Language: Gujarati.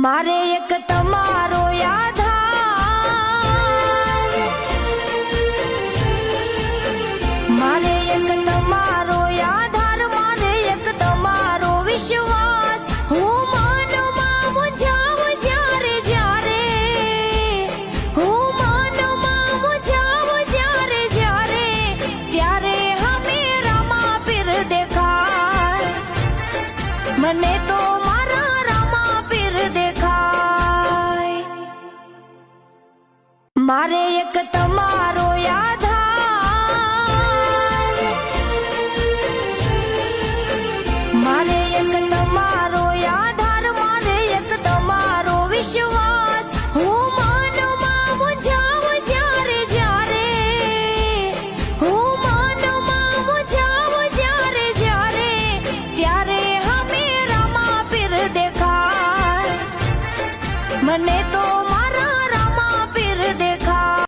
મારે એક તમારો આધાર, મારે એક તમારો આધાર, મારે એક તમારો વિશ્વાસ. હું મનમાં મૂંઝાવું જ્યારે જ્યારે, હું મનમાં મૂંઝાવું જ્યારે જ્યારે, ત્યારે હમે રામા પીર દેખાય. મને તો મારા રામા પીર દેખાય. મારે એક તમારો આધાર, મારે એક તમારો આધાર, મારે એક તમારો વિશ્વાસ. હું મનમાં મૂંઝાવું જ્યારે જ્યારે, હું મનમાં મૂંઝાવું જ્યારે જ્યારે, ત્યારે હમે રામા પીર દેખાય. મને તો